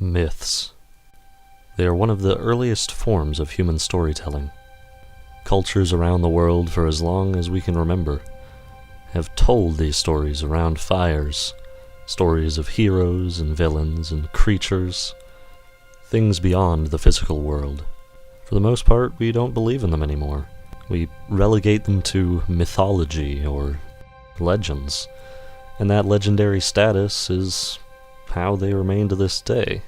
Myths. They are one of the earliest forms of human storytelling. Cultures around the world, for as long as we can remember, have told these stories around fires, stories of heroes and villains and creatures, things beyond the physical world. For the most part, we don't believe in them anymore. We relegate them to mythology or legends, and that legendary status is how they remain to this day.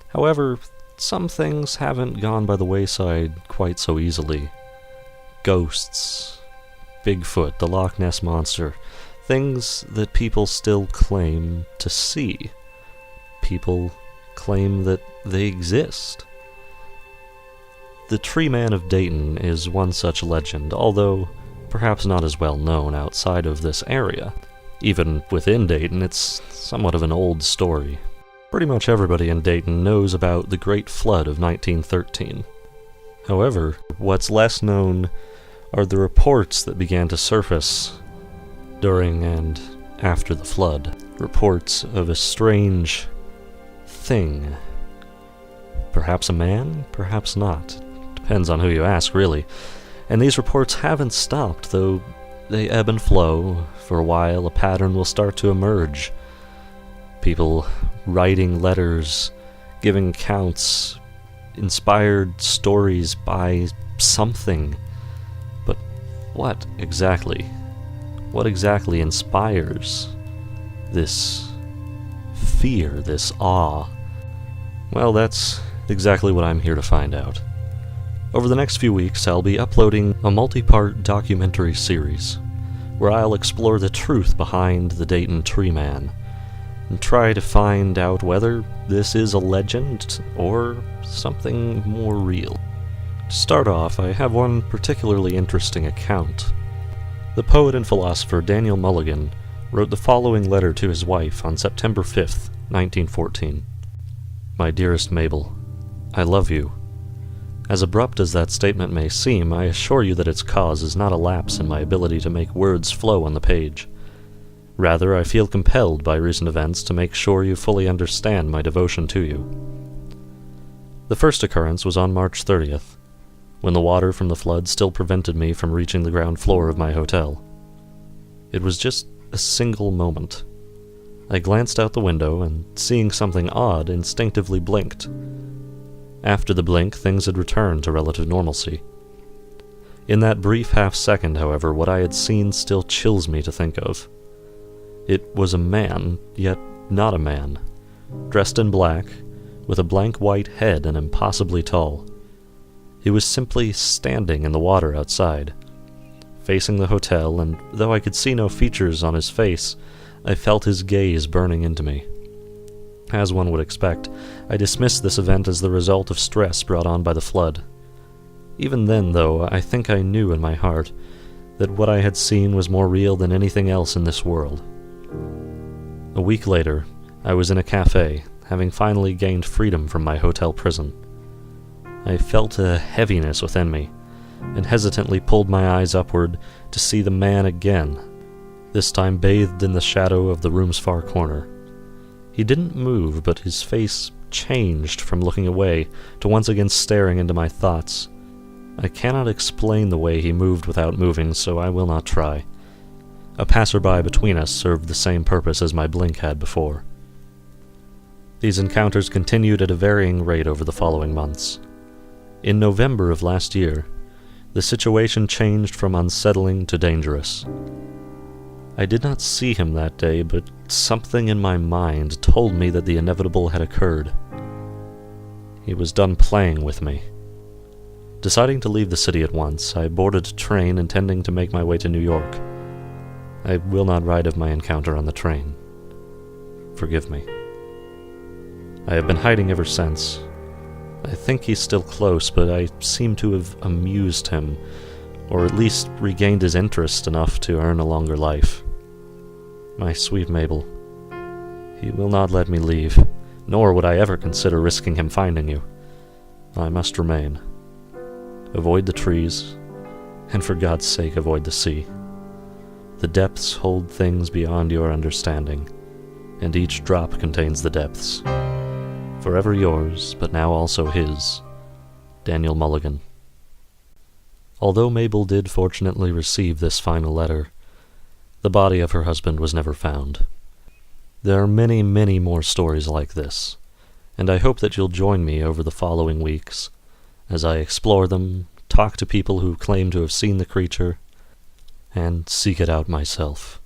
However, some things haven't gone by the wayside quite so easily. Ghosts, Bigfoot, the Loch Ness Monster, things that people still claim to see. People claim that they exist. The Tree Man of Dayton is one such legend, although perhaps not as well known outside of this area. Even within Dayton, it's somewhat of an old story. Pretty much everybody in Dayton knows about the Great Flood of 1913. However, what's less known are the reports that began to surface during and after the flood. Reports of a strange thing. Perhaps a man, perhaps not. Depends on who you ask, really. And these reports haven't stopped, though they ebb and flow. For a while, a pattern will start to emerge. People writing letters, giving accounts, inspired stories by something. But what exactly? What exactly inspires this fear, this awe? Well, that's exactly what I'm here to find out. Over the next few weeks, I'll be uploading a multi-part documentary series where I'll explore the truth behind the Dayton Tree Man and try to find out whether this is a legend or something more real. To start off, I have one particularly interesting account. The poet and philosopher Daniel Mulligan wrote the following letter to his wife on September 5th, 1914. My dearest Mabel, I love you. As abrupt as that statement may seem, I assure you that its cause is not a lapse in my ability to make words flow on the page. Rather, I feel compelled by recent events to make sure you fully understand my devotion to you. The first occurrence was on March 30th, when the water from the flood still prevented me from reaching the ground floor of my hotel. It was just a single moment. I glanced out the window and, seeing something odd, instinctively blinked. After the blink, things had returned to relative normalcy. In that brief half-second, however, what I had seen still chills me to think of. It was a man, yet not a man, dressed in black, with a blank white head and impossibly tall. He was simply standing in the water outside, facing the hotel, and though I could see no features on his face, I felt his gaze burning into me. As one would expect, I dismissed this event as the result of stress brought on by the flood. Even then, though, I think I knew in my heart that what I had seen was more real than anything else in this world. A week later, I was in a cafe, having finally gained freedom from my hotel prison. I felt a heaviness within me, and hesitantly pulled my eyes upward to see the man again, this time bathed in the shadow of the room's far corner. He didn't move, but his face changed from looking away to once again staring into my thoughts. I cannot explain the way he moved without moving, so I will not try. A passerby between us served the same purpose as my blink had before. These encounters continued at a varying rate over the following months. In November of last year, the situation changed from unsettling to dangerous. I did not see him that day, but something in my mind told me that the inevitable had occurred. He was done playing with me. Deciding to leave the city at once, I boarded a train intending to make my way to New York. I will not write of my encounter on the train. Forgive me. I have been hiding ever since. I think he's still close, but I seem to have amused him, or at least regained his interest enough to earn a longer life. My sweet Mabel, he will not let me leave, nor would I ever consider risking him finding you. I must remain. Avoid the trees, and for God's sake avoid the sea. The depths hold things beyond your understanding, and each drop contains the depths. Forever yours, but now also his, Daniel Mulligan. Although Mabel did fortunately receive this final letter, the body of her husband was never found. There are many, many more stories like this, and I hope that you'll join me over the following weeks as I explore them, talk to people who claim to have seen the creature, and seek it out myself.